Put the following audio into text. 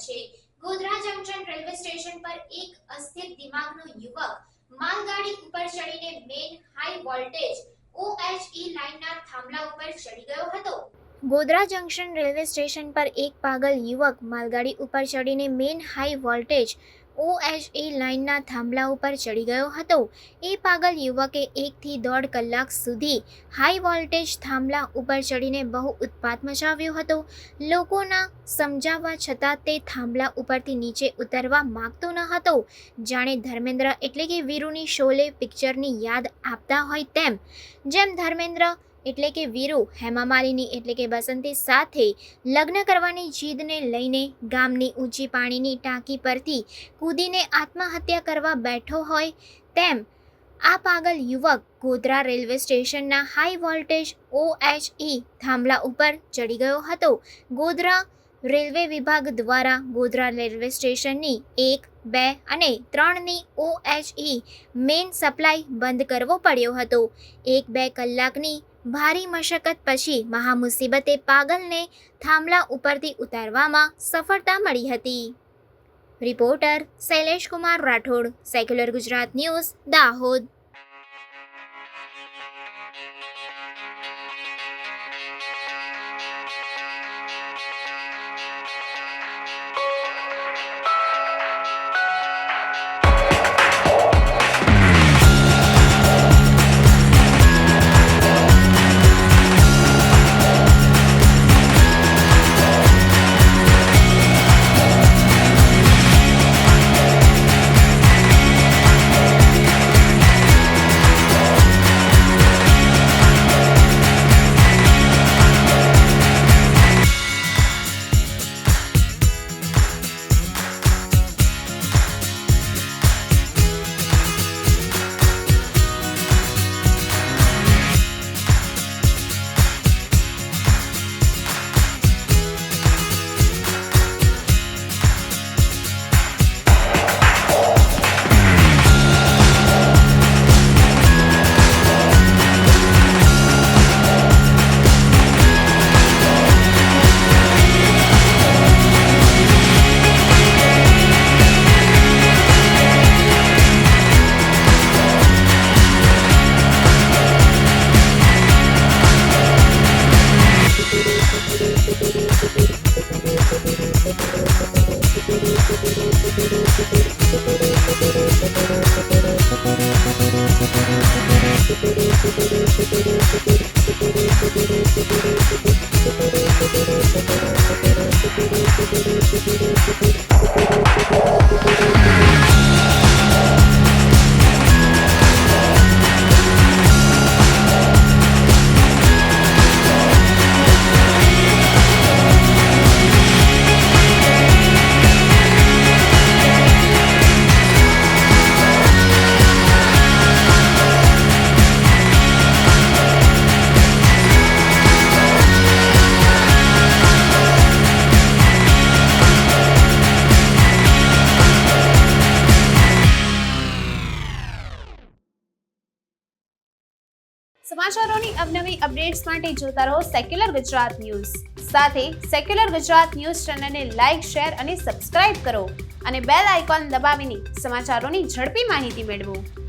છે। Godhra junction railway station પર એક અસ્થિર દિમાગનો યુવક માલગાડી ઉપર ચડીને મેન હાઈ વોલ્ટેજ OHE લાઇનના થાંભલા ઉપર ચડી ગયો હતો। ગોધરા જંકશન રેલવે સ્ટેશન પર એક પાગલ યુવક માલગાડી ઉપર ચડીને મેન હાઈ વોલ્ટેજ OHE લાઇનના થાંભલા ઉપર ચડી ગયો હતો। એ પાગલ યુવકે 1 થી 1.5 કલાક સુધી હાઈ વોલ્ટેજ થાંભલા ઉપર ચડીને બહુ ઉત્પાત મચાવ્યો હતો। લોકોના સમજાવવા છતાં તે થાંભલા ઉપરથી નીચે ઉતરવા માંગતો ન હતો। જાણે ધર્મેન્દ્ર એટલે કે વીરુની શોલે પિક્ચરની યાદ આપતા હોય તેમ। જેમ ધર્મેન્દ્ર એટલે કે વીરુ હેમા માલિની એટલે કે બસંતી સાથે લગ્ન કરવાની જીદને લઈને ગામની ઊંચી પાણીની ટાંકી પરથી કૂદીને આત્મહત્યા કરવા બેઠો હોય તેમ આ પાગલ યુવક ગોધરા રેલવે સ્ટેશનના હાઈ વોલ્ટેજ OHE થાંભલા ઉપર ચડી ગયો હતો। ગોધરા રેલવે વિભાગ દ્વારા ગોધરા રેલવે સ્ટેશનની 1, 2 અને 3ની OHE મેઇન સપ્લાય બંધ કરવો પડ્યો હતો। 1-2 કલાકની ભારી મશક્કત પછી મહામુસીબતે પાગલને થાંભલા ઉપરથી ઉતારવામાં સફળતા મળી હતી। Reporter Shailesh Kumar Rathod, secular Gujarat news, Dahod. સમાચારોની અવનવી અપડેટ્સ માટે જોતા રહો સેક્યુલર ગુજરાત ન્યૂઝ। સાથે સેક્યુલર ગુજરાત ન્યૂઝ ચેનલને લાઇક, શેર અને સબસ્ક્રાઇબ કરો અને બેલ આઇકોન દબાવીને સમાચારોની ઝડપી માહિતી મેળવો।